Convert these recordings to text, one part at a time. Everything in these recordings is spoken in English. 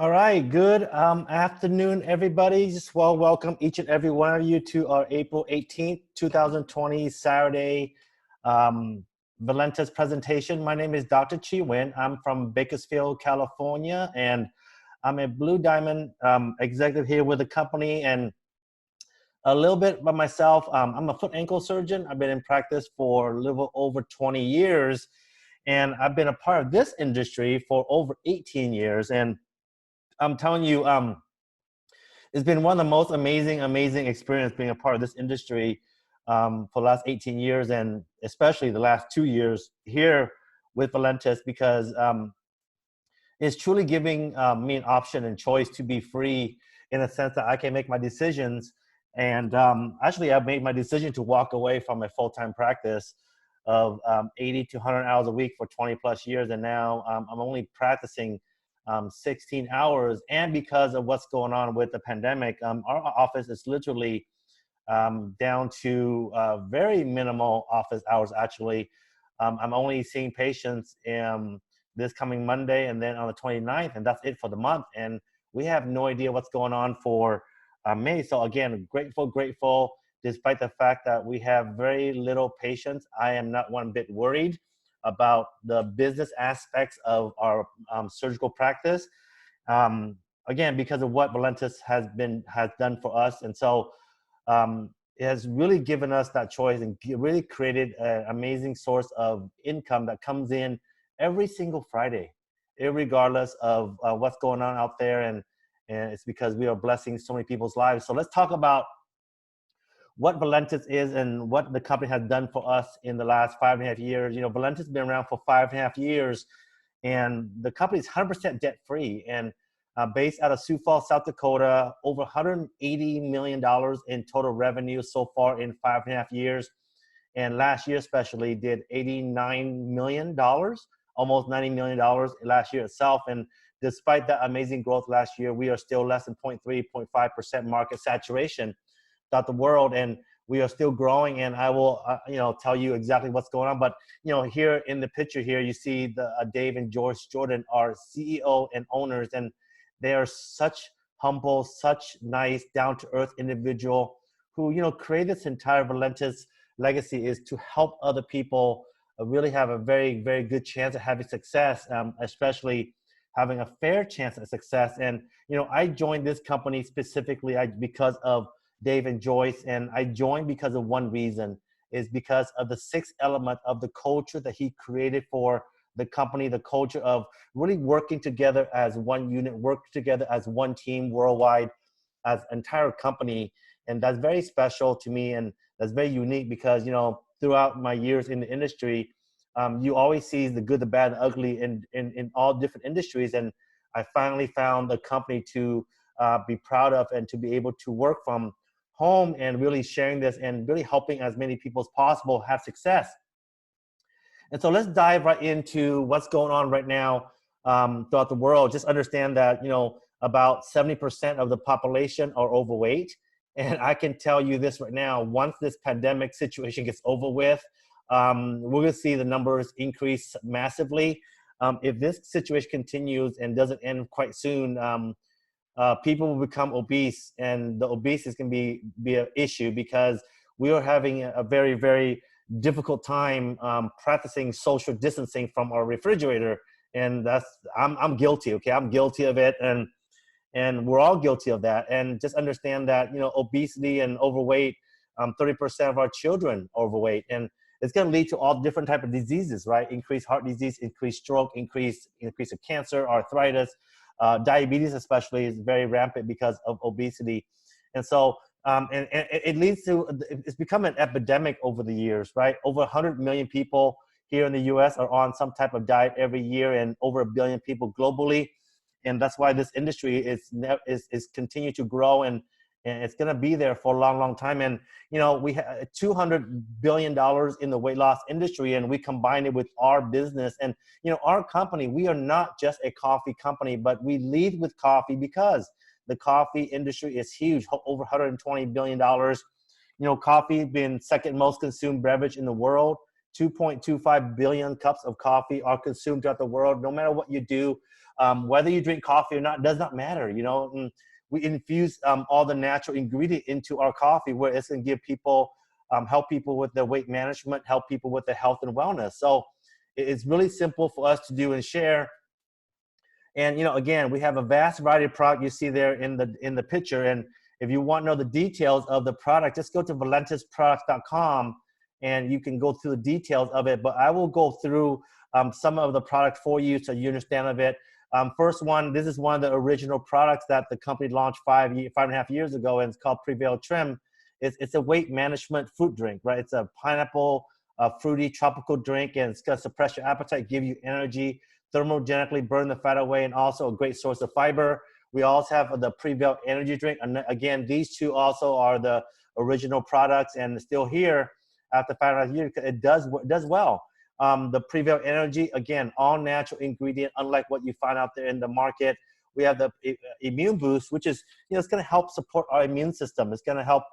All right, good afternoon, everybody. Just welcome each and every one of you to our April 18th, 2020 Saturday Valentus presentation. My name is Dr. Chi Nguyen. I'm from Bakersfield, California, and I'm a Blue Diamond executive here with the company. And a little bit about myself, I'm a foot ankle surgeon. I've been in practice for a little over 20 years, and I've been a part of this industry for over 18 years. And I'm telling you, it's been one of the most amazing experience being a part of this industry for the last 18 years, and especially the last 2 years here with Valentus, because it's truly giving me an option and choice to be free in a sense that I can make my decisions. And actually, I've made my decision to walk away from a full-time practice of 80 to 100 hours a week for 20 plus years, and now I'm only practicing 16 hours. And because of what's going on with the pandemic, our office is literally down to very minimal office hours, actually. I'm only seeing patients this coming Monday and then on the 29th, and that's it for the month. And we have no idea what's going on for May. So again, grateful, despite the fact that we have very little patients. I am not one bit worried about the business aspects of our surgical practice. Again, because of what Valentus has done for us. And so it has really given us that choice and really created an amazing source of income that comes in every single Friday, regardless of what's going on out there. And it's because we are blessing so many people's lives. So let's talk about what Valentus is and what the company has done for us in the last 5.5 years. You know, Valentus has been around for 5.5 years, and the company is 100% debt free and based out of Sioux Falls, South Dakota. Over $180 million in total revenue so far in 5.5 years. And last year especially did $89 million, almost $90 million last year itself. And despite that amazing growth last year, we are still less than 0.3, 0.5% market saturation throughout the world, and we are still growing. And I will, tell you exactly what's going on. But here in the picture here, you see the Dave and Joyce Jordan, our CEO and owners, and they are such humble, such nice, down-to-earth individual who created this entire Valentus legacy is to help other people really have a very, very good chance of having success, especially having a fair chance at success. And I joined this company specifically because of Dave and Joyce, and I joined because of one reason, is because of the sixth element of the culture that he created for the company, the culture of really working together as one unit, work together as one team worldwide, as an entire company. And that's very special to me, and that's very unique because, throughout my years in the industry, you always see the good, the bad, and ugly in all different industries. And I finally found a company to be proud of and to be able to work from home and really sharing this and really helping as many people as possible have success. And so let's dive right into what's going on right now throughout the world. Just understand that, about 70% of the population are overweight. And I can tell you this right now, once this pandemic situation gets over with, we're going to see the numbers increase massively. If this situation continues and doesn't end quite soon, people will become obese, and the obese is going to be an issue because we are having a very, very difficult time practicing social distancing from our refrigerator. And I'm guilty. Okay, I'm guilty of it, and we're all guilty of that. And just understand that obesity and overweight, 30% of our children are overweight, and it's going to lead to all different type of diseases, right? Increased heart disease, increased stroke, increase of cancer, arthritis, diabetes especially is very rampant because of obesity. And so and it leads to, it's become an epidemic over the years, right? Over 100 million people here in the US are on some type of diet every year, and over 1 billion people globally. And that's why this industry is continue to grow, and it's going to be there for a long time. And we have $200 billion in the weight loss industry, and we combine it with our business. And our company, we are not just a coffee company, but we lead with coffee because the coffee industry is huge, over $120 billion. Coffee being second most consumed beverage in the world. 2.25 billion cups of coffee are consumed throughout the world. No matter what you do, whether you drink coffee or not, does not matter. You know, and we infuse all the natural ingredient into our coffee, where it's going to give people, help people with their weight management, help people with their health and wellness. So it's really simple for us to do and share. And, you know, again, we have a vast variety of product you see there in the picture. And if you want to know the details of the product, just go to ValentusPresentation4-18-2020 and you can go through the details of it. But I will go through some of the product for you so you understand of it. First one, this is one of the original products that the company launched 5.5 years ago, and it's called Prevail Trim. It's a weight management fruit drink, right? It's a pineapple, fruity tropical drink, and it's going to suppress your appetite, give you energy, thermogenically burn the fat away, and also a great source of fiber. We also have the Prevail energy drink. And again, these two also are the original products and still here after 5.5 years. It does well. The Prevail energy, again, all natural ingredient, unlike what you find out there in the market. We have the immune boost, which is, you know, it's going to help support our immune system. It's going to help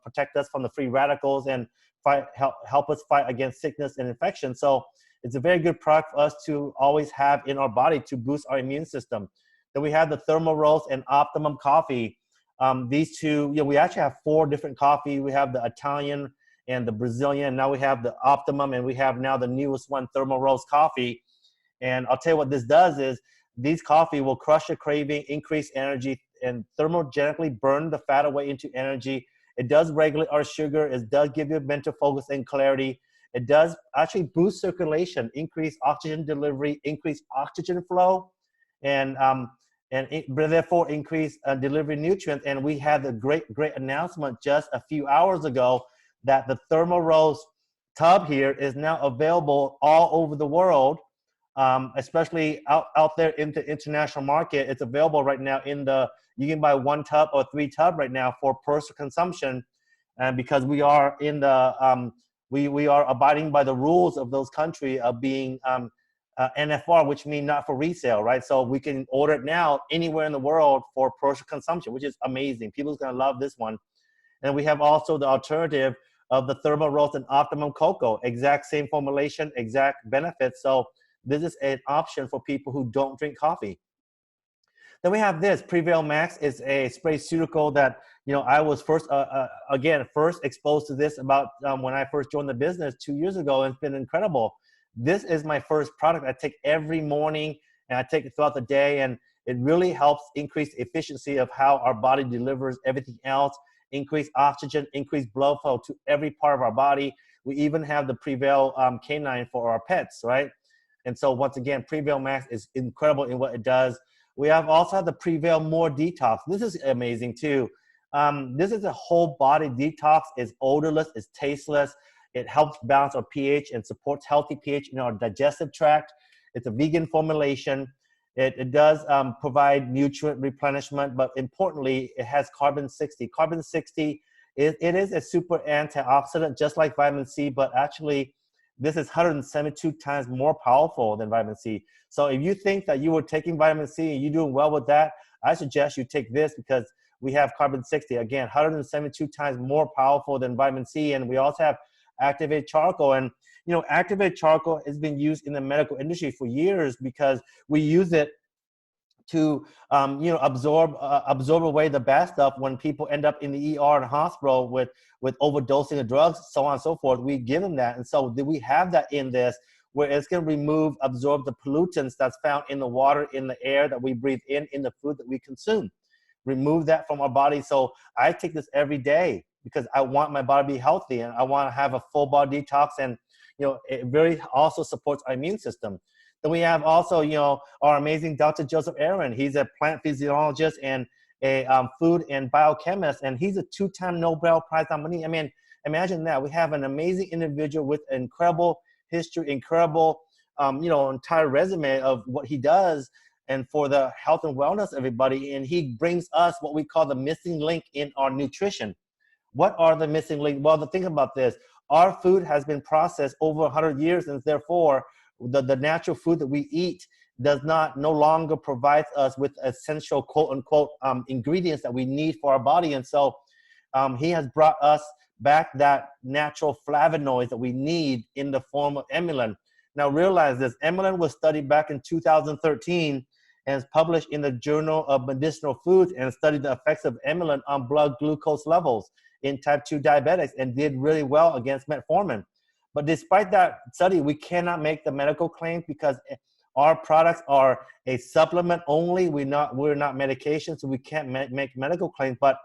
protect us from the free radicals and help us fight against sickness and infection. So it's a very good product for us to always have in our body to boost our immune system. Then we have the Thermal Roast and Optimum Coffee. These two, you know, we actually have 4 different coffee. We have the Italian and the Brazilian. Now we have the Optimum, and we have now the newest one, Thermal Roast Coffee. And I'll tell you what this does is these coffee will crush your craving, increase energy, and thermogenically burn the fat away into energy. It does regulate our sugar. It does give you mental focus and clarity. It does actually boost circulation, increase oxygen delivery, increase oxygen flow, and therefore increase delivery nutrients. And we had the great announcement just a few hours ago that the Thermal Roast tub here is now available all over the world, especially out there in the international market. It's available right now you can buy 1 tub or 3 tubs right now for personal consumption. And because we are in the, we are abiding by the rules of those countries of being NFR, which means not for resale, right? So we can order it now anywhere in the world for personal consumption, which is amazing. People's gonna love this one. And we have also the alternative of the Thermal Roast and Optimum Cocoa, exact same formulation, exact benefits. So this is an option for people who don't drink coffee. Then we have this, Prevail Max is a spraceutical that, you know, I was first exposed to this about when I first joined the business 2 years ago, and it's been incredible. This is my first product I take every morning, and I take it throughout the day, and it really helps increase the efficiency of how our body delivers everything else, increase oxygen, increase blood flow to every part of our body. We even have the Prevail canine for our pets, right? And so once again, Prevail Max is incredible in what it does. We have also have the Prevail More Detox. This is amazing too. This is a whole body detox. It's odorless, it's tasteless. It helps balance our pH and supports healthy pH in our digestive tract. It's a vegan formulation. It does provide nutrient replenishment, but importantly, it has carbon-60. Carbon-60, it is a super antioxidant, just like vitamin C, but actually, this is 172 times more powerful than vitamin C. So if you think that you were taking vitamin C and you're doing well with that, I suggest you take this because we have carbon-60. Again, 172 times more powerful than vitamin C. And we also have activated charcoal. And, you know, activated charcoal has been used in the medical industry for years because we use it to, you know, absorb away the bad stuff when people end up in the ER and hospital with overdosing of drugs, so on and so forth. We give them that. And so we have that in this, where it's going to absorb the pollutants that's found in the water, in the air that we breathe in the food that we consume. Remove that from our body. So I take this every day because I want my body to be healthy and I want to have a full body detox. And, you know, it very also supports our immune system. Then we have also, you know, our amazing Dr. Joseph Aaron. He's a plant physiologist and a food and biochemist, and he's a 2-time Nobel Prize nominee. I mean, imagine that. We have an amazing individual with incredible history, incredible, you know, entire resume of what he does and for the health and wellness of everybody. And he brings us what we call the missing link in our nutrition. What are the missing links? Well, think about this. Our food has been processed over 100 years, and therefore, the natural food that we eat no longer provides us with essential quote unquote ingredients that we need for our body. And so he has brought us back that natural flavonoids that we need in the form of inulin. Now realize this, inulin was studied back in 2013 and is published in the Journal of Medicinal Foods, and studied the effects of inulin on blood glucose levels in type 2 diabetics, and did really well against metformin. But despite that study, we cannot make the medical claims because our products are a supplement only. We're not medication, so we can't make medical claims. But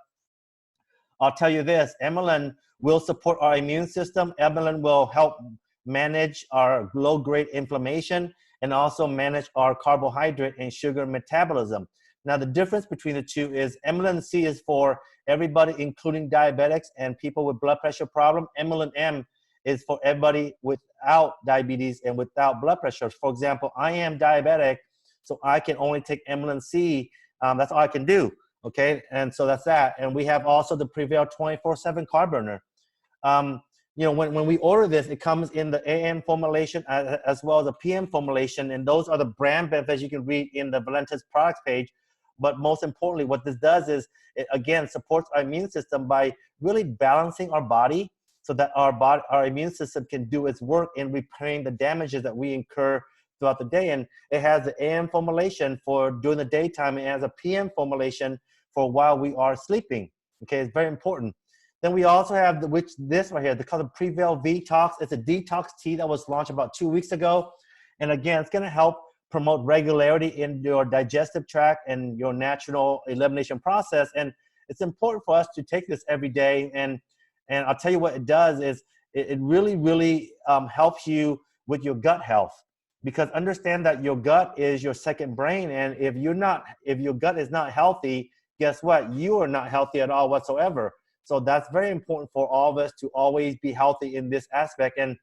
I'll tell you this, inulin will support our immune system. Inulin will help manage our low-grade inflammation and also manage our carbohydrate and sugar metabolism. Now, the difference between the two is inulin C is for everybody, including diabetics and people with blood pressure problem. Inulin M is for everybody without diabetes and without blood pressure. For example, I am diabetic, so I can only take inulin C. That's all I can do, okay? And so that's that. And we have also the Prevail 24/7 carb burner. You know, when we order this, it comes in the AM formulation as well as the PM formulation, and those are the brand benefits you can read in the Valentus products page. But most importantly, what this does is, it again supports our immune system by really balancing our body so that our immune system can do its work in repairing the damages that we incur throughout the day. And it has the AM formulation for during the daytime, and it has a PM formulation for while we are sleeping. Okay, it's very important. Then we also have this right here, called the Prevail Detox. It's a detox tea that was launched about 2 weeks ago. And again, it's gonna help promote regularity in your digestive tract and your natural elimination process. And it's important for us to take this every day. And I'll tell you what it does is it really helps you with your gut health, because understand that your gut is your second brain. And if your gut is not healthy, guess what? You are not healthy at all whatsoever. So that's very important for all of us to always be healthy in this aspect. And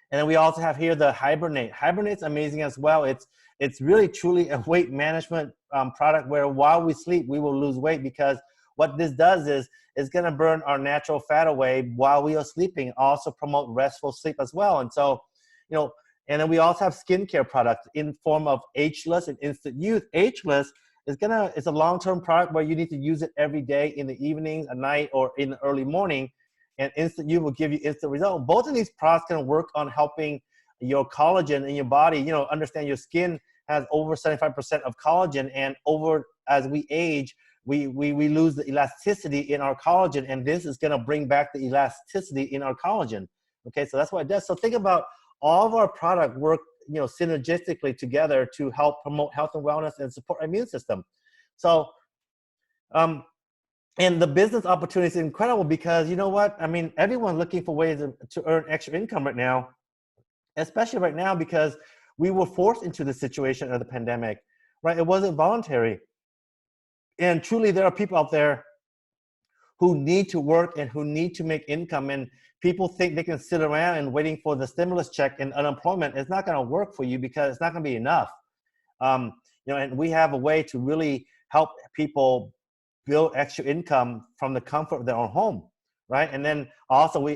then we also have here the Hibernate. Hibernate's amazing as well. It's really truly a weight management product where while we sleep, we will lose weight, because what this does is it's going to burn our natural fat away while we are sleeping, also promote restful sleep as well. And so, you know, and then we also have skincare products in form of Ageless and Instant Youth. Ageless it's a long-term product where you need to use it every day in the evening, at night, or in the early morning. And Instant Youth will give you instant results. Both of these products can work on helping your collagen in your body. You know, understand your skin has over 75% of collagen, and as we age, we lose the elasticity in our collagen, and this is going to bring back the elasticity in our collagen. Okay, so that's what it does. So think about all of our product work, you know, synergistically together to help promote health and wellness and support our immune system. So, and the business opportunity is incredible, because you know what? I mean, everyone's looking for ways to earn extra income right now, especially right now because we were forced into the situation of the pandemic, right? It wasn't voluntary. And truly, there are people out there who need to work and who need to make income. And people think they can sit around and waiting for the stimulus check and unemployment. It's not going to work for you, because it's not going to be enough. You know, and we have a way to really help people build extra income from the comfort of their own home, right? And then also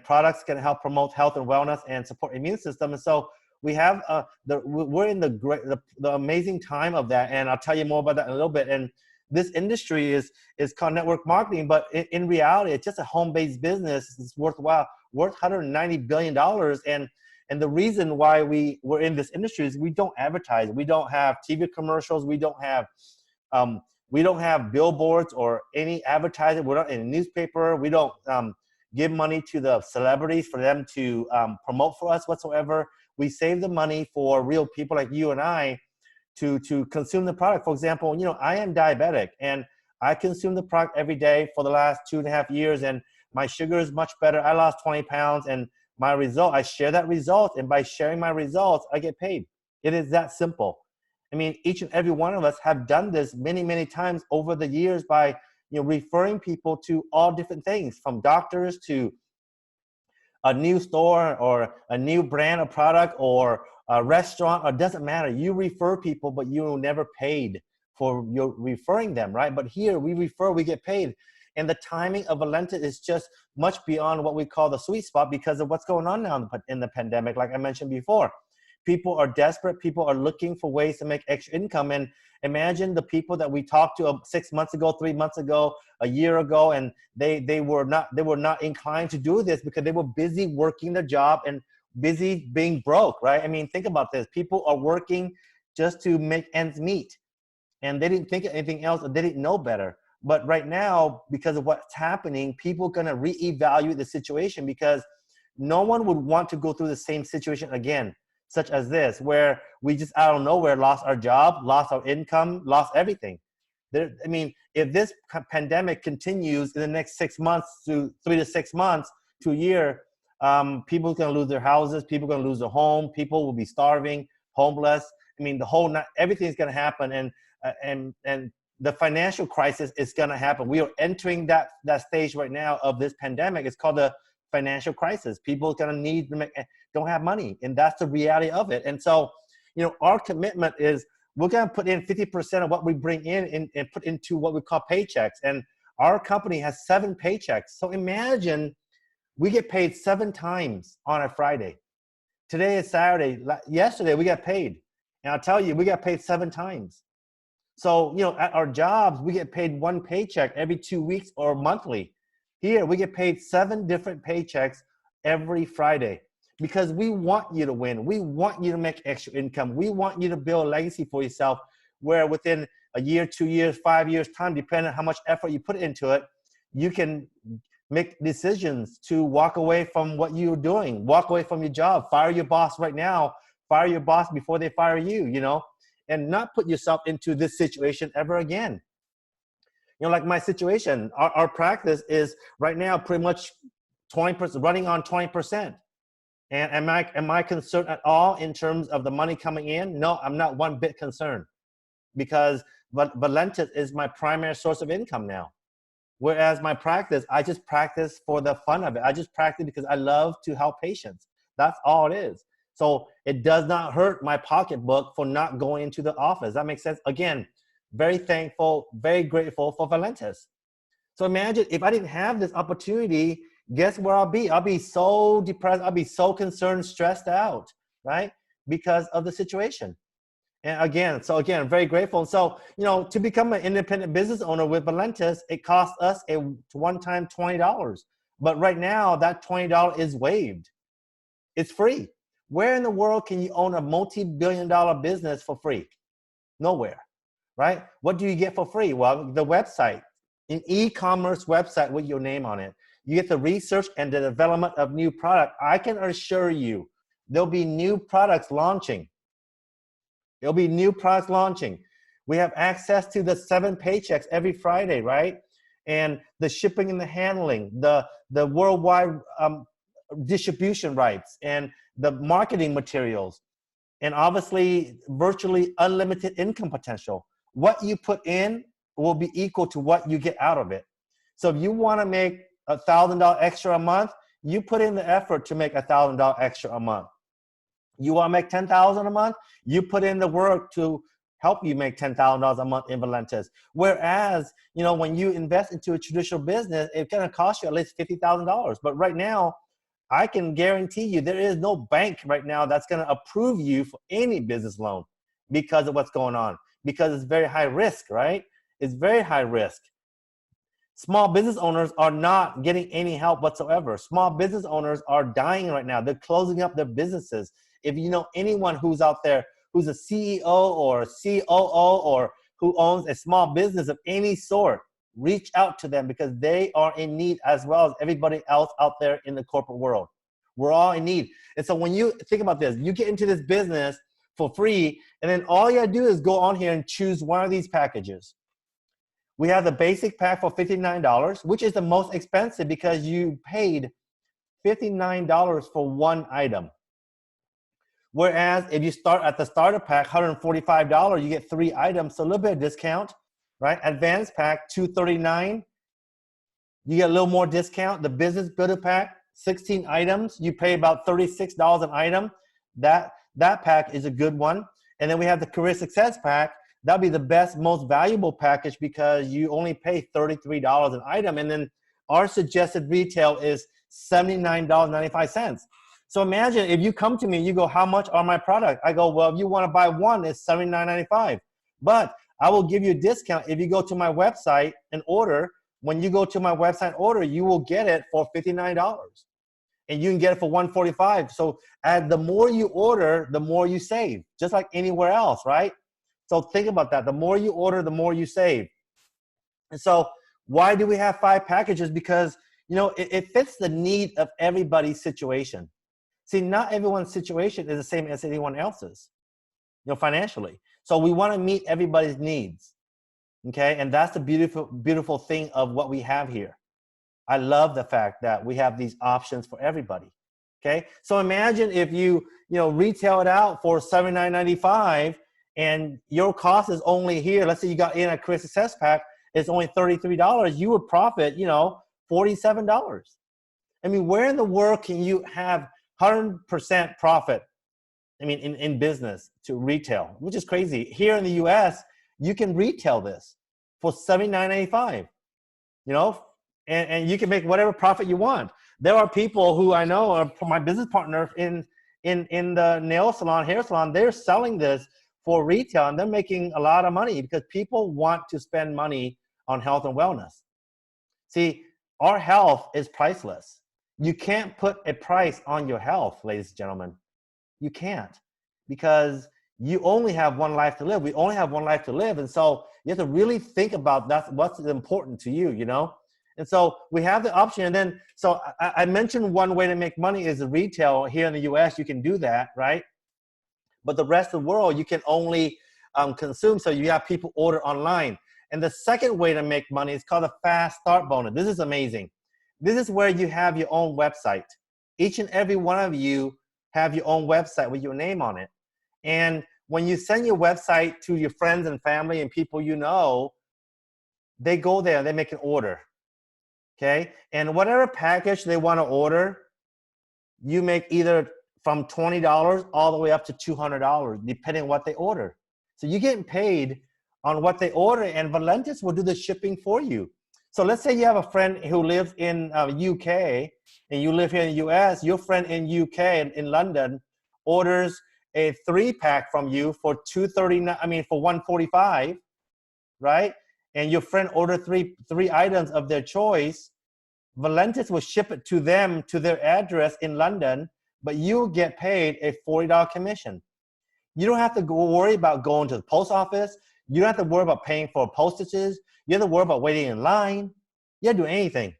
products can help promote health and wellness and support immune system. And so we have we're in the amazing time of that, and I'll tell you more about that in a little bit. And this industry is called network marketing, but in reality, it's just a home-based business. It's worth $190 billion. And the reason why we're in this industry is we don't advertise. We don't have TV commercials. We don't have billboards or any advertising. We're not in a newspaper. We don't give money to the celebrities for them to promote for us whatsoever. We save the money for real people like you and I to consume the product. For example, you know, I am diabetic, and I consume the product every day for the last 2.5 years, and my sugar is much better. I lost 20 pounds, and I share that result, and by sharing my results, I get paid. It is that simple. I mean, each and every one of us have done this many, many times over the years by, you know, referring people to all different things, from doctors to a new store or a new brand of product or a restaurant, or it doesn't matter. You refer people, but you're never paid for your referring them, right? But here we refer, we get paid. And the timing of Valentus is just much beyond what we call the sweet spot because of what's going on now in the pandemic, like I mentioned before. People are desperate. People are looking for ways to make extra income. And imagine the people that we talked to 6 months ago, 3 months ago, a year ago, and they were not inclined to do this because they were busy working their job and busy being broke, right? I mean, think about this. People are working just to make ends meet, and they didn't think of anything else, or they didn't know better. But right now, because of what's happening, people are going to reevaluate the situation, because no one would want to go through the same situation again, such as this, where we just out of nowhere lost our job, lost our income, lost everything. I mean, if this pandemic continues in the next 6 months to 3 to 6 months to a year, people are going to lose their houses, people are going to lose their home, people will be starving, homeless. I mean, everything's going to happen, and the financial crisis is going to happen. We are entering that stage right now of this pandemic. It's called the financial crisis. People are going to don't have money, and that's the reality of it. And so, our commitment is we're going to put in 50% of what we bring in and put into what we call paychecks. And our company has 7 paychecks. So imagine we get paid 7 times on a Friday. Today is Saturday. Yesterday we got paid. And I'll tell you, we got paid 7 times. So, at our jobs, we get paid 1 paycheck every 2 weeks or monthly. Here, we get paid 7 different paychecks every Friday, because we want you to win. We want you to make extra income. We want you to build a legacy for yourself, where within a year, 2 years, 5 years time, depending on how much effort you put into it, you can make decisions to walk away from what you're doing, walk away from your job, fire your boss right now, fire your boss before they fire you, and not put yourself into this situation ever again. Like my situation, our practice is right now pretty much 20%, running on 20%. And am I concerned at all in terms of the money coming in? No, I'm not one bit concerned, because Valentus is my primary source of income now. Whereas my practice, I just practice for the fun of it. I just practice because I love to help patients. That's all it is. So it does not hurt my pocketbook for not going into the office. That makes sense. Again, very thankful, very grateful for Valentus. So imagine if I didn't have this opportunity, guess where I'll be? I'll be so depressed. I'll be so concerned, stressed out, right? Because of the situation. And again, very grateful. And so, to become an independent business owner with Valentus, it costs us a one-time $20. But right now, that $20 is waived. It's free. Where in the world can you own a multi-billion-dollar business for free? Nowhere, right? What do you get for free? Well, the website, an e-commerce website with your name on it. You get the research and the development of new product. I can assure you there'll be new products launching. There'll be new products launching. We have access to the 7 paychecks every Friday, right? And the shipping and the handling, the worldwide distribution rights, and the marketing materials, and obviously virtually unlimited income potential. What you put in will be equal to what you get out of it. So if you want to make $1,000 extra a month, you put in the effort to make $1,000 extra a month. You want to make $10,000 a month, you put in the work to help you make $10,000 a month in Valentus. Whereas, when you invest into a traditional business, it's going to cost you at least $50,000. But right now, I can guarantee you there is no bank right now that's going to approve you for any business loan because of what's going on, because it's very high risk, right? It's very high risk. Small business owners are not getting any help whatsoever. Small business owners are dying right now. They're closing up their businesses. If you know anyone who's out there who's a CEO or a COO or who owns a small business of any sort, reach out to them, because they are in need as well as everybody else out there in the corporate world. We're all in need. And so when you think about this, you get into this business for free, and then all you gotta do is go on here and choose one of these packages. We have the basic pack for $59, which is the most expensive because you paid $59 for one item. Whereas if you start at the starter pack, $145, you get 3 items, so a little bit of discount, right? Advanced pack, $239, you get a little more discount. The business builder pack, 16 items, you pay about $36 an item. That pack is a good one. And then we have the career success pack. That'll be the best, most valuable package because you only pay $33 an item. And then our suggested retail is $79.95. So imagine if you come to me and you go, how much are my products? I go, well, if you want to buy one, it's $79.95. But I will give you a discount if you go to my website and order. When you go to my website and order, you will get it for $59. And you can get it for $145. So the more you order, the more you save, just like anywhere else, right? So think about that. The more you order, the more you save. And so why do we have 5 packages? Because, it fits the need of everybody's situation. See, not everyone's situation is the same as anyone else's, financially. So we want to meet everybody's needs, okay? And that's the beautiful thing of what we have here. I love the fact that we have these options for everybody, okay? So imagine if you, retail it out for $79.95 and your cost is only here. Let's say you got in a Career Success Pack, it's only $33. You would profit, $47. I mean, where in the world can you have 100% profit? I mean, in business to retail, which is crazy. Here in the US, you can retail this for $79.95, and you can make whatever profit you want. There are people who I know are my business partner in the nail salon, hair salon, they're selling this for retail and they're making a lot of money because people want to spend money on health and wellness. See, our health is priceless. You can't put a price on your health, ladies and gentlemen. You can't, because you only have one life to live. We only have one life to live. And so you have to really think about what's important to you, And so we have the option. And then, so I mentioned one way to make money is retail. Here in the US, you can do that, right? But the rest of the world, you can only consume. So you have people order online. And the second way to make money is called a fast start bonus. This is amazing. This is where you have your own website. Each and every one of you have your own website with your name on it. And when you send your website to your friends and family and people they go there and they make an order. Okay? And whatever package they want to order, you make either from $20 all the way up to $200, depending on what they order. So you're getting paid on what they order, and Valentus will do the shipping for you. So let's say you have a friend who lives in UK and you live here in the US, your friend in UK, in London, orders a 3-pack from you for $145, right? And your friend ordered three items of their choice. Valentus will ship it to them to their address in London, but you'll get paid a $40 commission. You don't have to worry about going to the post office. You don't have to worry about paying for postages. You don't have to worry about waiting in line. You don't do anything.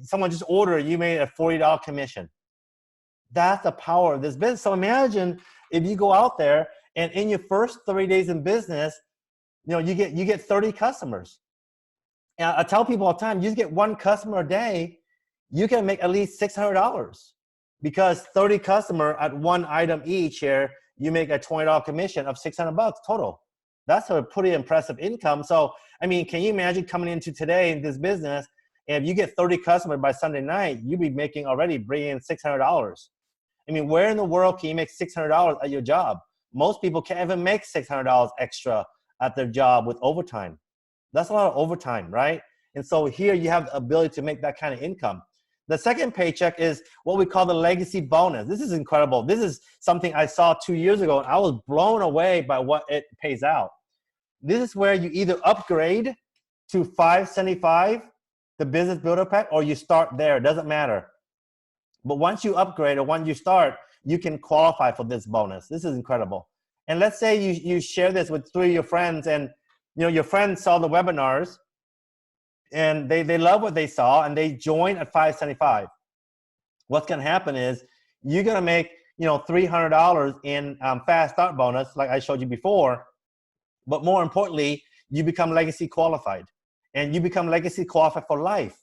Someone just ordered, you made a $40 commission. That's the power of this business. So imagine if you go out there and in your first 30 days in business, you get 30 customers. And I tell people all the time, you just get one customer a day, you can make at least $600 because 30 customers at one item each here, you make a $20 commission of $600 total. That's a pretty impressive income. So, I mean, can you imagine coming into today in this business, and if you get 30 customers by Sunday night, you'd be bringing in $600. I mean, where in the world can you make $600 at your job? Most people can't even make $600 extra at their job with overtime. That's a lot of overtime, right? And so here you have the ability to make that kind of income. The second paycheck is what we call the legacy bonus. This is incredible. This is something I saw 2 years ago, and I was blown away by what it pays out. This is where you either upgrade to $575, the business builder pack, or you start there. It doesn't matter. But once you upgrade or once you start, you can qualify for this bonus. This is incredible. And let's say you share this with 3 of your friends, and your friends saw the webinars and they love what they saw and they join at $575. What's going to happen is you're going to make $300 in fast start bonus, like I showed you before. But more importantly, you become legacy qualified, and you become legacy qualified for life.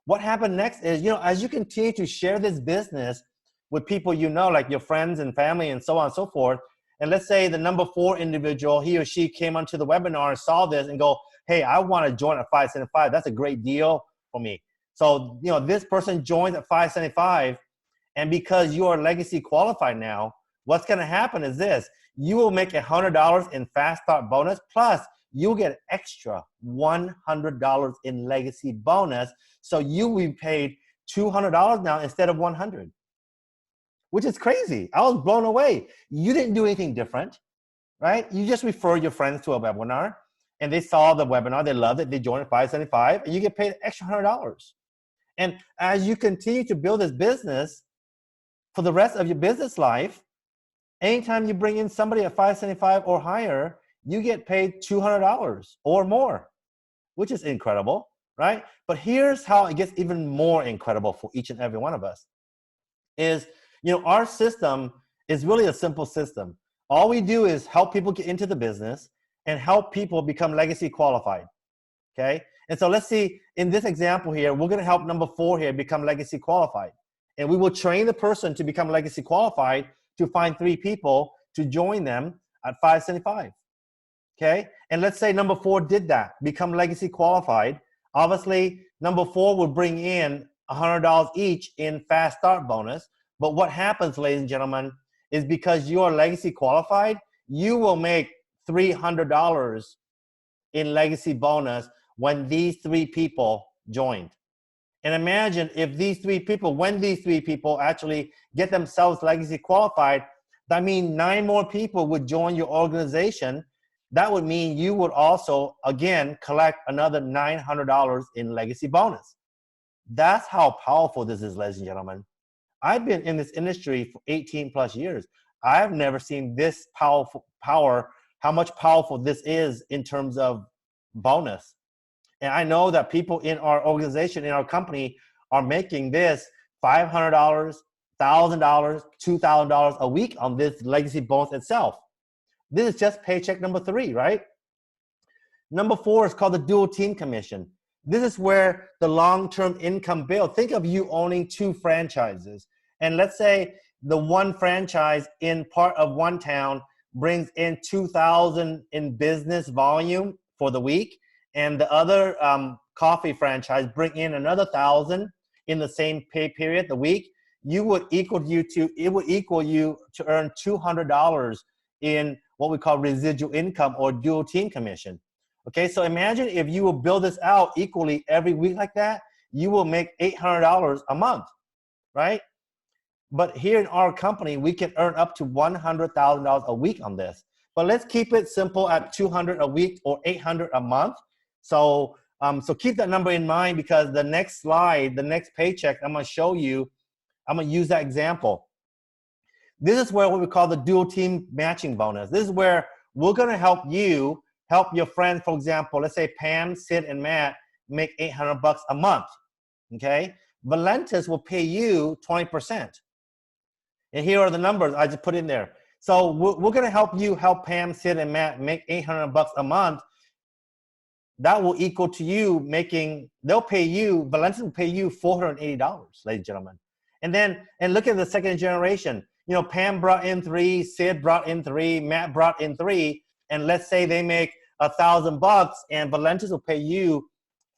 What happened next is, as you continue to share this business with people like your friends and family and so on and so forth, and let's say the number 4 individual, he or she came onto the webinar and saw this and go, hey, I want to join at $575. That's a great deal for me. So, this person joins at $575, and because you are legacy qualified now, what's going to happen is this. You will make $100 in fast start bonus, plus you'll get extra $100 in legacy bonus. So you will be paid $200 now instead of $100. which is crazy. I was blown away. You didn't do anything different, right? You just refer your friends to a webinar, and they saw the webinar, they loved it, they joined at $575, and you get paid an extra $100. And as you continue to build this business for the rest of your business life, anytime you bring in somebody at $575 or higher, you get paid $200 or more, which is incredible, right? But here's how it gets even more incredible for each and every one of us is, our system is really a simple system. All we do is help people get into the business and help people become legacy qualified, okay? And so let's see, in this example here, we're gonna help number 4 here become legacy qualified. And we will train the person to become legacy qualified to find 3 people to join them at $575. Okay, and let's say number 4 did that, become legacy qualified. Obviously, number 4 will bring in $100 each in fast start bonus. But what happens, ladies and gentlemen, is because you are legacy qualified, you will make $300 in legacy bonus when these 3 people joined. And imagine if these 3 people, when these 3 people actually get themselves legacy qualified, that means 9 more people would join your organization. That would mean you would also, again, collect another $900 in legacy bonus. That's how powerful this is, ladies and gentlemen. I've been in this industry for 18 plus years. I've never seen this how much powerful this is in terms of bonus. And I know that people in our organization, in our company, are making this $500, $1,000, $2,000 a week on this legacy bonus itself. This is just paycheck number 3, right? Number 4 is called the dual team commission. This is where the long-term income build. Think of you owning 2 franchises. And let's say the one franchise in part of one town brings in $2,000 in business volume for the week, and the other coffee franchise bring in another $1,000 in the same pay period, the week. It would equal you to earn $200 in what we call residual income or dual team commission. Okay, so imagine if you will build this out equally every week like that, you will make $800 a month, right? But here in our company, we can earn up to $100,000 a week on this. But let's keep it simple at $200 a week or $800 a month. So, so keep that number in mind, because the next slide, the next paycheck, I'm gonna show you, I'm gonna use that example. This is where what we call the dual team matching bonus. This is where we're gonna help you, help your friends. For example, let's say Pam, Sid, and Matt make $800 a month, okay? Valentus will pay you 20%. And here are the numbers I just put in there. So we're gonna help you help Pam, Sid, and Matt make $800 a month. That will equal to you making, Valentus will pay you $480, ladies and gentlemen. And look at the second generation. Pam brought in 3, Sid brought in 3, Matt brought in 3, and let's say they make $1,000 and Valentus will pay you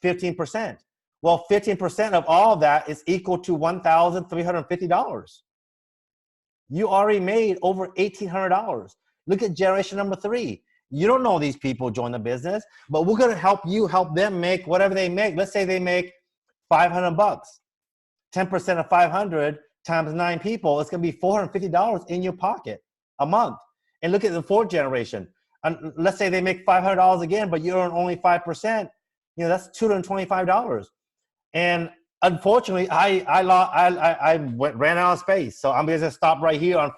15%. Well, 15% of all of that is equal to $1,350. You already made over $1,800. Look at generation number 3. You don't know these people join the business, but we're gonna help you help them make whatever they make. Let's say they make $500. 10% of 500 times 9 people, it's gonna be $450 in your pocket a month. And look at the 4th generation. And let's say they make $500 again, but you earn only 5%. That's $225. And unfortunately, I ran out of space, so I'm gonna stop right here on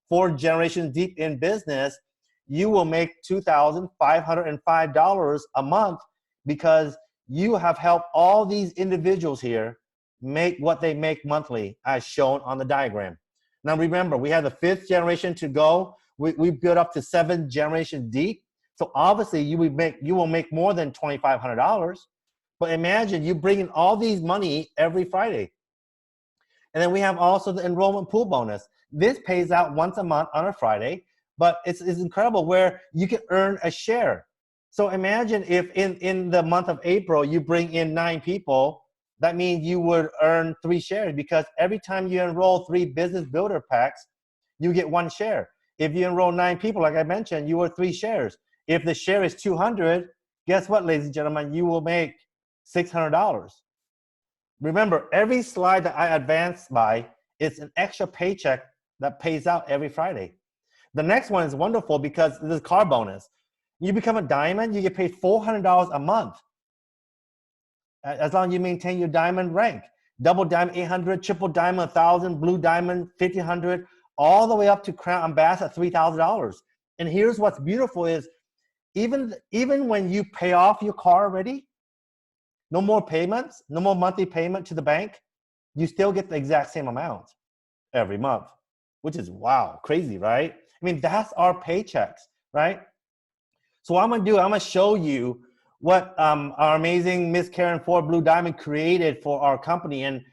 four generations deep in business. You will make $2,505 a month because you have helped all these individuals here make what they make monthly, as shown on the diagram. Now remember, we have the 5th generation to go. We built up to 7 generations deep. So obviously you will make more than $2,500. But imagine you bring in all these money every Friday. And then we have also the enrollment pool bonus. This pays out once a month on a Friday, but it's incredible where you can earn a share. So imagine if in the month of April, you bring in 9 people, that means you would earn 3 shares, because every time you enroll 3 business builder packs, you get 1 share. If you enroll 9 people, like I mentioned, you are 3 shares. If the share is 200, guess what, ladies and gentlemen, you will make $600. Remember, every slide that I advance by It's an extra paycheck that pays out every Friday. The next one is wonderful because this is car bonus. You become a diamond, you get paid $400 a month. As long as you maintain your diamond rank. Double diamond, 800, triple diamond, 1,000, blue diamond, 1,500, all the way up to crown ambassador, $3,000. And here's what's beautiful is even when you pay off your car already, no more payments, no more monthly payment to the bank, you still get the exact same amount every month, which is wow, crazy, right? I mean, that's our paychecks, right? So what I'm gonna do, I'm gonna show you what our amazing Miss Karen Ford Blue Diamond created for our company. And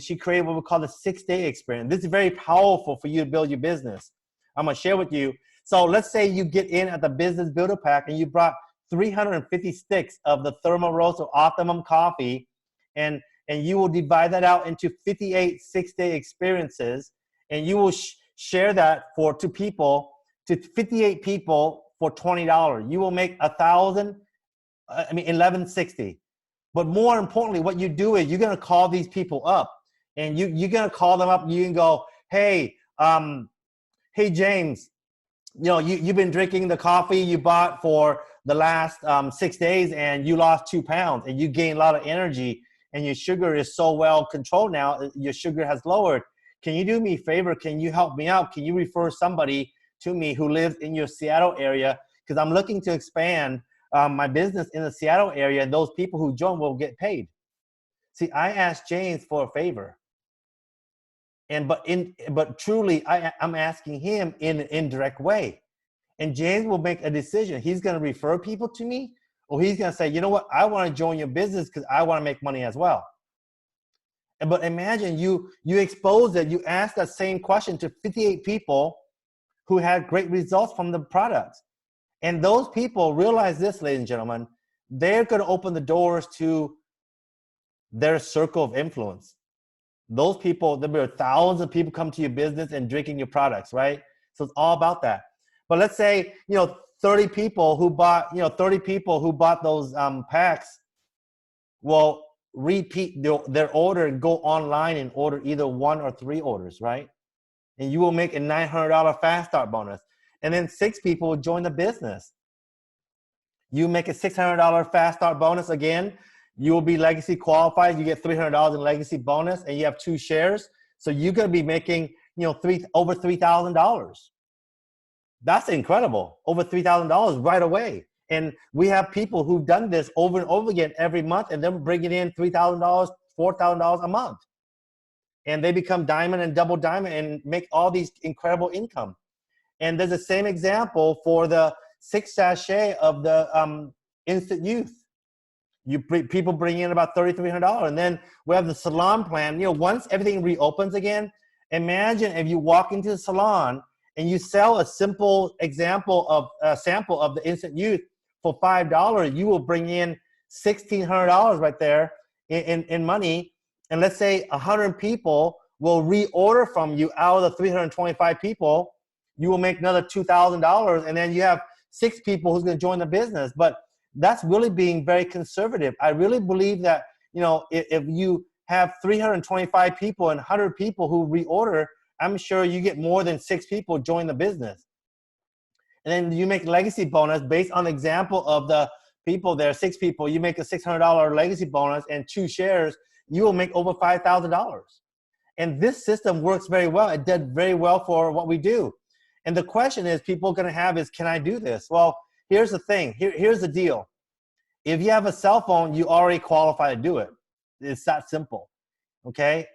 she created what we call the 6-day experience. This is very powerful for you to build your business. I'm gonna share with you. So let's say you get in at the Business Builder Pack and you brought 350 sticks of the Thermal Roast or Optimum coffee, and you will divide that out into 58 6-day experiences, and you will share that to 58 people for $20. You will make $1,160. But more importantly, what you do is you're gonna call these people up, and you're gonna call them up. And you can go, hey, hey James, you've been drinking the coffee you bought for the last 6 days, and you lost 2 pounds, and you gained a lot of energy, and your sugar is so well controlled now. Your sugar has lowered. Can you do me a favor? Can you help me out? Can you refer somebody to me who lives in your Seattle area? Because I'm looking to expand my business in the Seattle area, and those people who join will get paid. See, I asked James for a favor, but truly, I'm asking him in an indirect way. And James will make a decision. He's going to refer people to me, or he's going to say, you know what, I want to join your business because I want to make money as well. But imagine you expose it, you ask that same question to 58 people who had great results from the products. And those people realize this, ladies and gentlemen, they're going to open the doors to their circle of influence. Those people, there'll be thousands of people come to your business and drinking your products, right? So it's all about that. But let's say, 30 people who bought, those packs will repeat their order and go online and order either 1 or 3 orders, right? And you will make a $900 fast start bonus. And then 6 people will join the business. You make a $600 fast start bonus again. You will be legacy qualified. You get $300 in legacy bonus, and you have 2 shares. So you're going to be making, over $3,000. That's incredible. Over $3,000 right away. And we have people who've done this over and over again every month, and they're bringing in $3,000, $4,000 a month. And they become diamond and double diamond and make all these incredible income. And there's the same example for the 6 sachet of the Instant Youth. People bring in about $3,300. And then we have the salon plan. Once everything reopens again, imagine if you walk into the salon and you sell a simple sample of the Instant Youth for $5, you will bring in $1,600 right there in money. And let's say 100 people will reorder from you out of the 325 people. You will make another $2,000, and then you have 6 people who's going to join the business. But that's really being very conservative. I really believe that, if you have 325 people and 100 people who reorder, I'm sure you get more than 6 people join the business. And then you make legacy bonus based on the example of the people there, 6 people, you make a $600 legacy bonus and 2 shares, you will make over $5,000. And this system works very well. It did very well for what we do. And the question is, people are going to have is, can I do this? Well, here's the thing. Here's the deal. If you have a cell phone, you already qualify to do it. It's that simple, okay?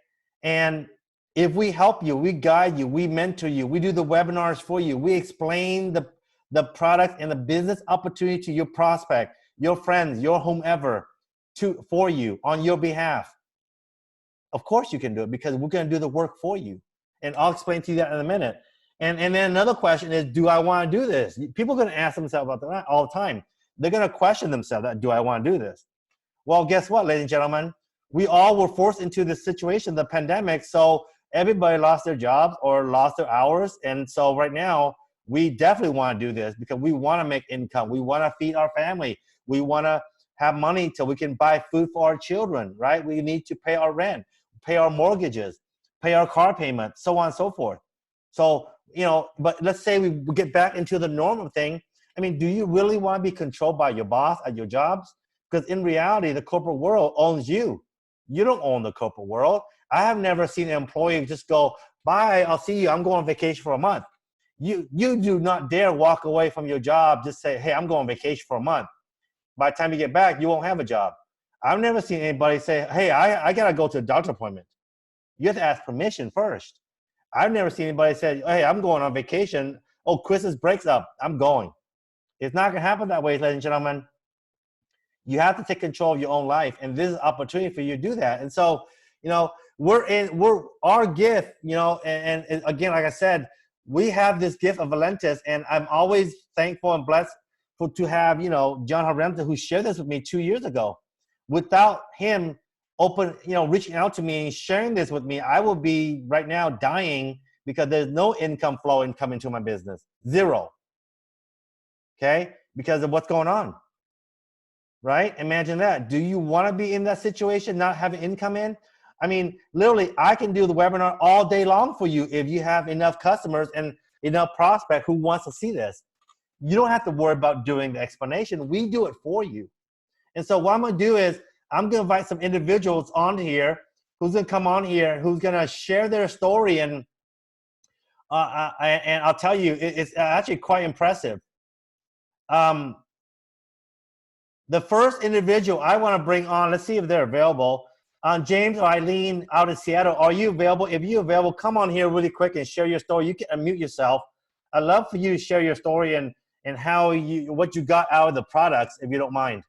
And if we help you, we guide you, we mentor you, we do the webinars for you, we explain the product and the business opportunity to your prospect, your friends, your whomever, for you, on your behalf. Of course you can do it, because we're going to do the work for you. And I'll explain to you that in a minute. And then another question is, do I want to do this? People are going to ask themselves about that all the time. They're going to question themselves, do I want to do this? Well, guess what, ladies and gentlemen? We all were forced into this situation, the pandemic, so everybody lost their jobs or lost their hours. And so right now, we definitely want to do this because we want to make income. We want to feed our family. We want to have money till we can buy food for our children, right? We need to pay our rent, pay our mortgages. pay our car payment, so on and so forth. So, but let's say we get back into the normal thing. I mean, do you really want to be controlled by your boss at your jobs? Because in reality, the corporate world owns you. You don't own the corporate world. I have never seen an employee just go, bye, I'll see you, I'm going on vacation for a month. You do not dare walk away from your job, just say, hey, I'm going on vacation for a month. By the time you get back, you won't have a job. I've never seen anybody say, hey, I got to go to a doctor appointment. You have to ask permission first. I've never seen anybody say, hey, I'm going on vacation. Oh, Christmas breaks up. I'm going. It's not going to happen that way, ladies and gentlemen. You have to take control of your own life. And this is an opportunity for you to do that. And so, we're our gift, and again, like I said, we have this gift of Valentus, and I'm always thankful and blessed to have, John Haremta, who shared this with me 2 years ago. Without him reaching out to me and sharing this with me, I will be right now dying because there's no income flow coming into my business. Zero. Okay? Because of what's going on. Right? Imagine that. Do you want to be in that situation, not having income in? I mean, literally, I can do the webinar all day long for you if you have enough customers and enough prospect who wants to see this. You don't have to worry about doing the explanation. We do it for you. And so what I'm going to do is I'm going to invite some individuals on here who's going to come on here, who's going to share their story. And I'll tell you, it's actually quite impressive. The first individual I want to bring on, let's see if they're available. James or Eileen out in Seattle, are you available? If you're available, come on here really quick and share your story. You can unmute yourself. I'd love for you to share your story and what you got out of the products, if you don't mind.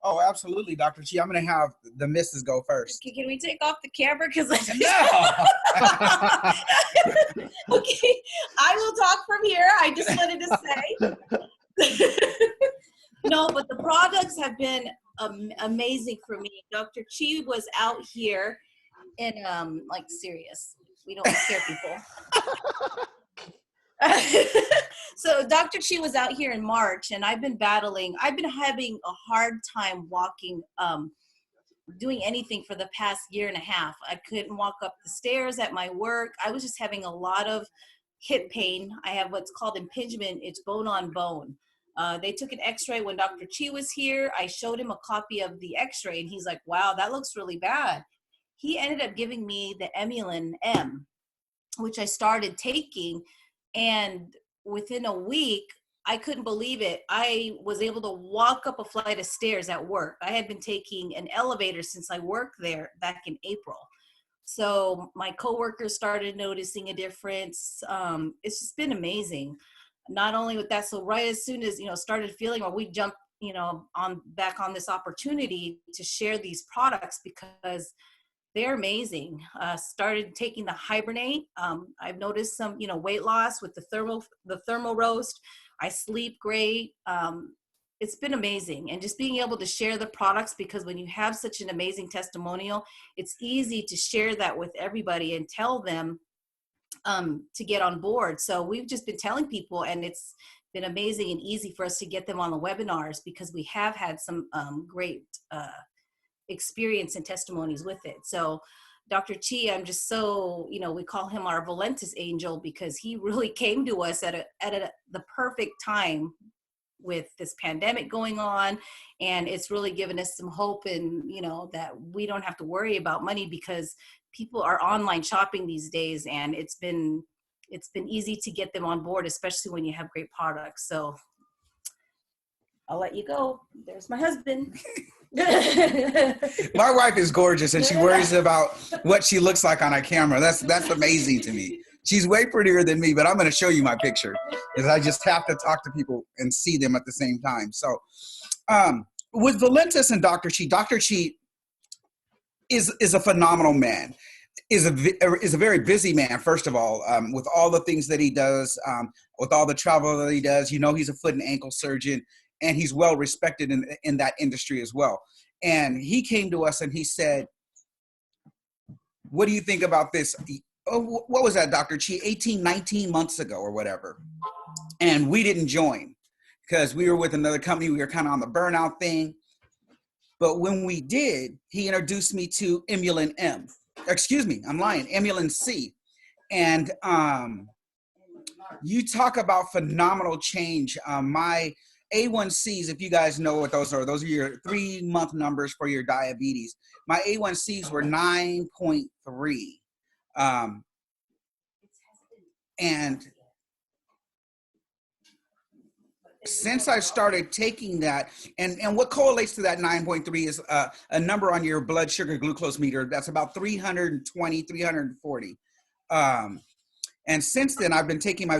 Oh, absolutely, Dr. Chi. I'm going to have the missus go first. Can we take off the camera? Because No. Okay, I will talk from here. I just wanted to say. No, but the products have been amazing for me. Dr. Chi was out here in, serious. We don't scare people. So Dr. Chi was out here in March, and I've been having a hard time walking, doing anything for the past year and a half. I couldn't walk up the stairs at my work. I was just having a lot of hip pain. I have what's called impingement. It's bone on bone. They took an x-ray when Dr. Chi was here. I showed him a copy of the x-ray, and he's like, wow, that looks really bad. He ended up giving me the Emulin M, which I started taking. And within a week, I couldn't believe it. I was able to walk up a flight of stairs at work. I had been taking an elevator since I worked there back in April. So my coworkers started noticing a difference. It's just been amazing. Not only with that, so right as soon as, started feeling, or we jumped, back on this opportunity to share these products because they're amazing. Started taking the Hibernate. I've noticed some, weight loss with the thermal roast. I sleep great. It's been amazing. And just being able to share the products, because when you have such an amazing testimonial, it's easy to share that with everybody and tell them to get on board. So we've just been telling people, and it's been amazing and easy for us to get them on the webinars because we have had some great experience and testimonies with it. So Dr. Chi, I'm just so, we call him our Valentus angel because he really came to us at the perfect time with this pandemic going on. And it's really given us some hope and, that we don't have to worry about money because people are online shopping these days, and it's been easy to get them on board, especially when you have great products. So I'll let you go. There's my husband. My wife is gorgeous, and she worries about what she looks like on a camera. That's amazing to me. She's way prettier than me, but I'm going to show you my picture because I just have to talk to people and see them at the same time. So with Valentus and Dr. Chi is a phenomenal man. Is a very busy man, first of all, with all the things that he does, with all the travel that he does. He's a foot and ankle surgeon, and he's well respected in that industry as well. And he came to us and he said, what do you think about this? What was that, Dr. Chi? 19 months ago or whatever. And we didn't join because we were with another company. We were kind of on the burnout thing. But when we did, he introduced me to Emulin M. excuse me, I'm lying, Emulin C. And you talk about phenomenal change. My A1Cs, if you guys know what those are your 3-month numbers for your diabetes. My A1Cs were 9.3. And since I started taking that, and what correlates to that 9.3 is a number on your blood sugar glucose meter. That's about 320, 340. And since then, I've been taking my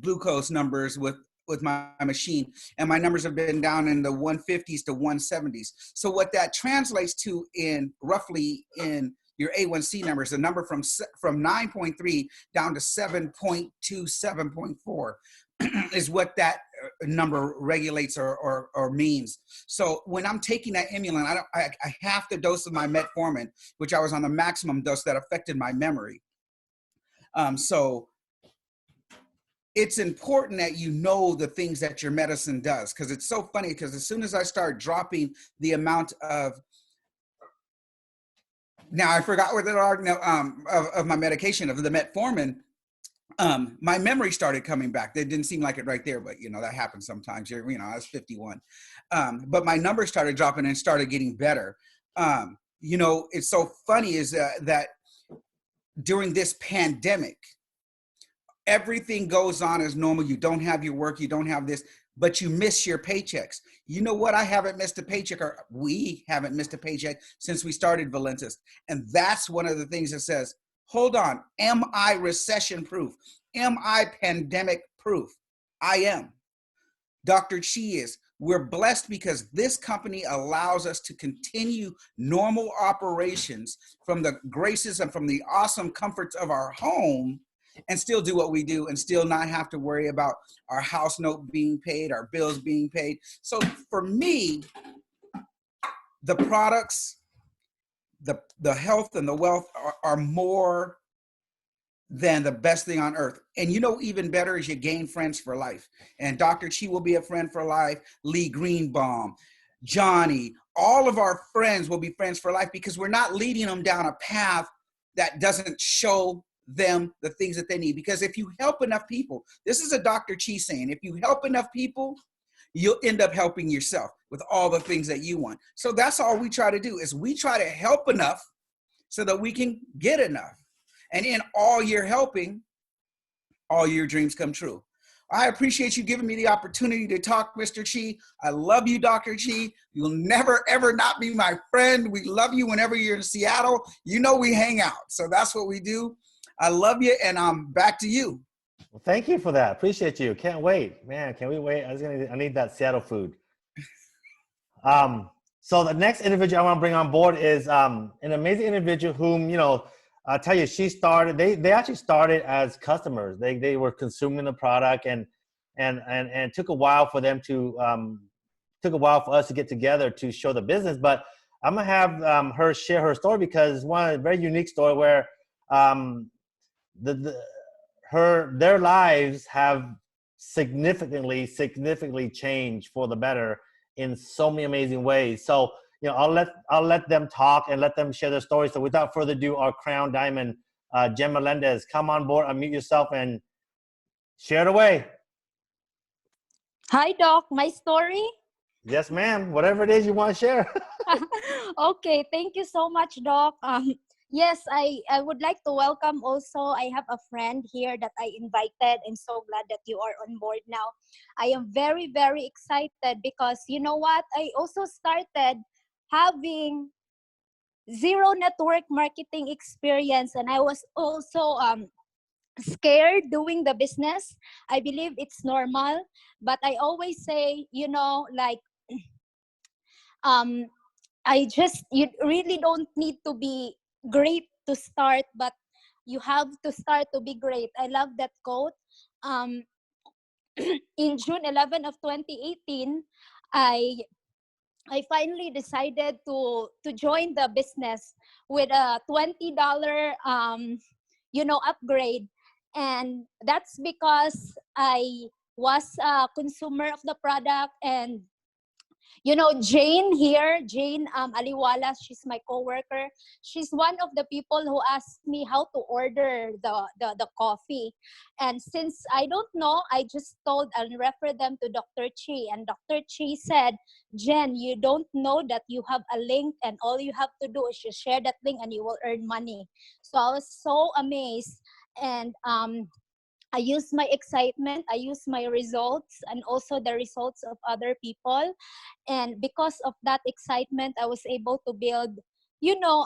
glucose numbers with my machine, and my numbers have been down in the 150s to 170s. So what that translates to in roughly in your A1C numbers, the number from 9.3 down to 7.2, 7.4 is what that number regulates or means. So when I'm taking that Emulin, I have to dose of my metformin, which I was on the maximum dose that affected my memory. So it's important that you know the things that your medicine does, because it's so funny, because as soon as I start dropping the amount of, now I forgot what they are, of my medication, of the metformin, my memory started coming back. They didn't seem like it right there, but that happens sometimes. I was 51. But my numbers started dropping and started getting better. It's so funny is that during this pandemic, everything goes on as normal. You don't have your work, you don't have this, but you miss your paychecks. You know what? I haven't missed a paycheck, or we haven't missed a paycheck since we started Valentus. And that's one of the things that says, hold on, am I recession proof? Am I pandemic proof? I am. Dr. Chi is. We're blessed because this company allows us to continue normal operations from the graces and from the awesome comforts of our home, and still do what we do, and still not have to worry about our house note being paid, our bills being paid. So for me, the products, the health and the wealth are more than the best thing on earth. And even better is you gain friends for life. And Dr. Chi will be a friend for life. Lee Greenbaum, Johnny, all of our friends will be friends for life, because we're not leading them down a path that doesn't show them the things that they need. Because if you help enough people, this is a Dr. Chi saying, if you help enough people, you'll end up helping yourself with all the things that you want. So that's all we try to do, is we try to help enough so that we can get enough. And in all your helping, all your dreams come true. I appreciate you giving me the opportunity to talk, Mr. Chi. I love you, Dr. Chi. You'll never, ever not be my friend. We love you whenever you're in Seattle. We hang out. So that's what we do. I love you, and I'm back to you. Well, thank you for that. Appreciate you. Can't wait, man. Can we wait? I need that Seattle food. So the next individual I want to bring on board is an amazing individual whom I'll tell you, they actually started as customers. They were consuming the product, and it took a while for them to took a while for us to get together to show the business. But I'm gonna have her share her story, because it's a very unique story where their lives have significantly changed for the better in so many amazing ways. So I'll let them talk and let them share their story. So without further ado, our crown diamond, Jen Melendez, come on board, unmute yourself and share it away. Hi, Doc. My story? Yes, ma'am. Whatever it is you want to share. Okay. Thank you so much, Doc. Yes, I would like to welcome also. I have a friend here that I invited. I'm so glad that you are on board now. I am very, very excited because you know what? I also started having zero network marketing experience, and I was also scared doing the business. I believe it's normal, but I always say, you really don't need to be great to start, but you have to start to be great. I love that quote. In June 11 of 2018, I finally decided to join the business with a $20 upgrade, and that's because I was a consumer of the product, and You know, Jane here, Jane Aliwala, she's my coworker. She's one of the people who asked me how to order the coffee. And since I don't know, I just told and refer them to Dr. Chi. And Dr. Chi said, Jen, you don't know that you have a link and all you have to do is just share that link and you will earn money. So I was so amazed. And I use my excitement, I use my results, and also the results of other people. And because of that excitement, I was able to build, you know,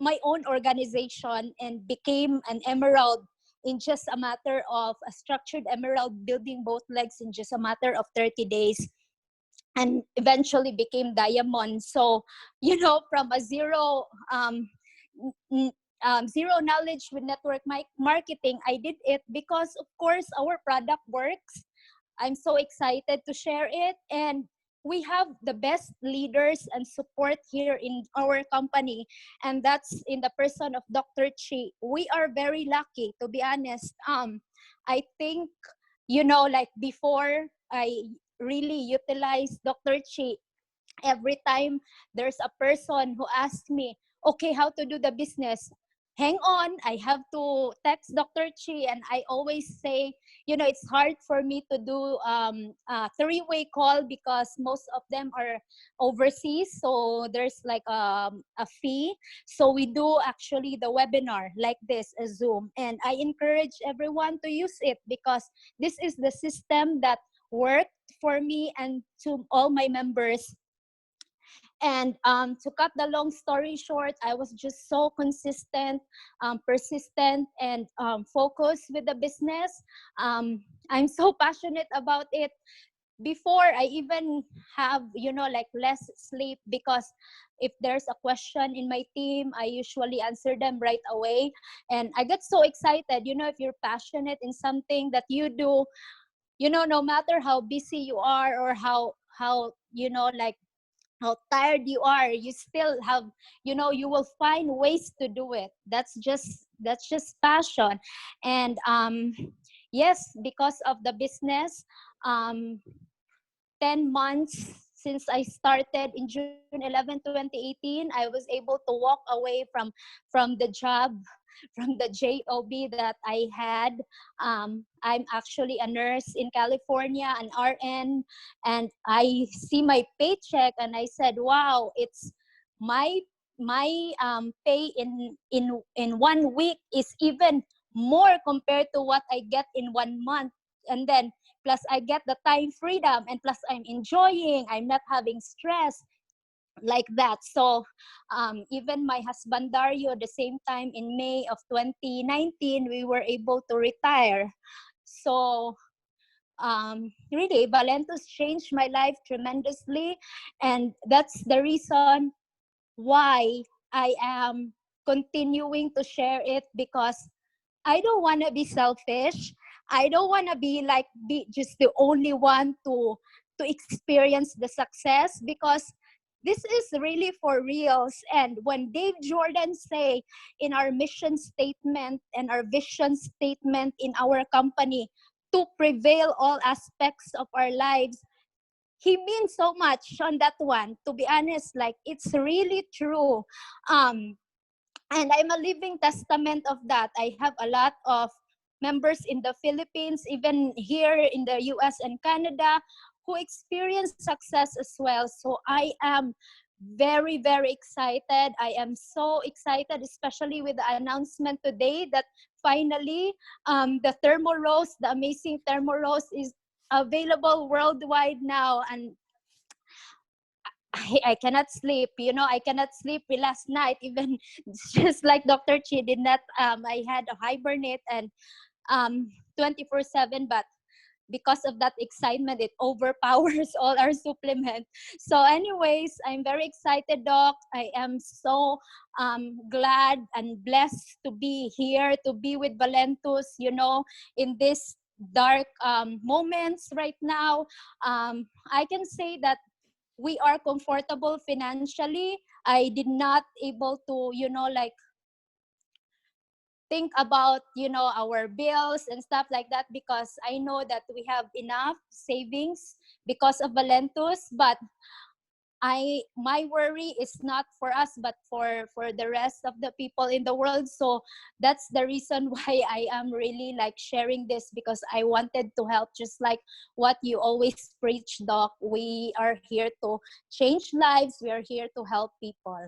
my own organization and became an emerald in just a matter of a structured emerald, building both legs in just a matter of 30 days. And eventually became diamond. So, you know, from a zero, zero knowledge with network marketing, I did it because, of course, our product works. I'm so excited to share it. And we have the best leaders and support here in our company. And that's in the person of Dr. Chi. We are very lucky, to be honest. I think, you know, like before, I really utilize Dr. Chi. Every time there's a person who asks me, okay, how to do the business? Hang on, I have to text Dr. Chi, and I always say, you know, it's hard for me to do a three-way call because most of them are overseas, so there's like a fee. So we do actually the webinar like this, a Zoom, and I encourage everyone to use it because this is the system that worked for me and to all my members. And to cut the long story short, I was just so consistent, persistent, and focused with the business. I'm so passionate about it. Before I even have, you know, like less sleep because if there's a question in my team, I usually answer them right away. And I get so excited, you know, if you're passionate in something that you do, you know, no matter how busy you are or how you know, like how tired you are, you still have, you know, you will find ways to do it. That's just passion. And yes, because of the business, um 10 months since I started in June 11, 2018, I was able to walk away from the job, from the job that I had. I'm actually a nurse in California, an RN, and I see my paycheck and I said, wow, it's my pay in 1 week is even more compared to what I get in 1 month. And then plus I get the time freedom, and plus I'm enjoying, I'm not having stress like that. So even my husband Dario, the same time in May of 2019, we were able to retire. So really, Valentus changed my life tremendously, and that's the reason why I am continuing to share it, because I don't want to be selfish. I don't want to be just the only one to experience the success, because this is really for reals. And when Dave Jordan say in our mission statement and our vision statement in our company, to prevail all aspects of our lives, he means so much on that one. To be honest, like it's really true. Um, and I'm a living testament of that. I have a lot of members in the Philippines, even here in the US and Canada, who experience success as well. So I am very, very excited. I am so excited, especially with the announcement today that finally the Thermo Rose, the amazing Thermo Rose, is available worldwide now. And I cannot sleep. You know, I cannot sleep last night. Even just like Dr. Chi did not. I had a hibernate and 24/7, but because of that excitement, it overpowers all our supplement. So, anyways, I'm very excited, Doc. I am so glad and blessed to be here, to be with Valentus. You know, in this dark moments right now, I can say that we are comfortable financially. I did not able to, you know, like think about, you know, our bills and stuff like that, because I know that we have enough savings because of Valentus, but my worry is not for us but for the rest of the people in the world. So that's the reason why I am really like sharing this, because I wanted to help, just like what you always preach, Doc. We are here to change lives. We are here to help people.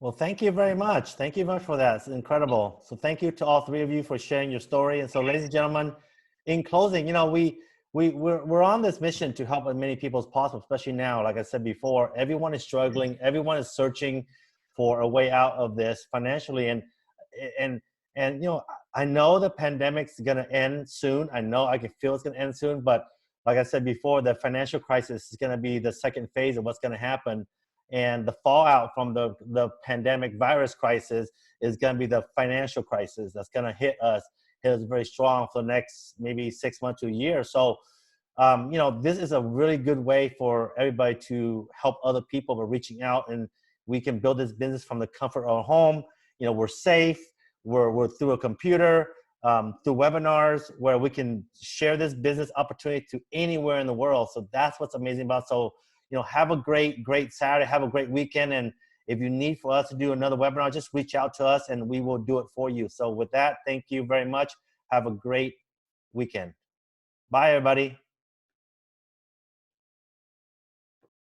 Well, thank you very much. Thank you very much for that. It's incredible. So thank you to all three of you for sharing your story. And so, ladies and gentlemen, in closing, you know, we're on this mission to help as many people as possible, especially now. Like I said before, everyone is struggling. Everyone is searching for a way out of this financially. And you know, I know the pandemic's going to end soon. I know, I can feel it's going to end soon. But like I said before, the financial crisis is going to be the second phase of what's going to happen. And the fallout from the pandemic virus crisis is going to be the financial crisis that's going to hit us very strong for the next maybe 6 months to a year. So, you know, this is a really good way for everybody to help other people by reaching out, and we can build this business from the comfort of our home. You know, we're safe. We're through a computer, through webinars, where we can share this business opportunity to anywhere in the world. So that's what's amazing about. So, you know, have a great Saturday, have a great weekend. And if you need for us to do another webinar, just reach out to us and we will do it for you. So with that, thank you very much. Have a great weekend. Bye, everybody.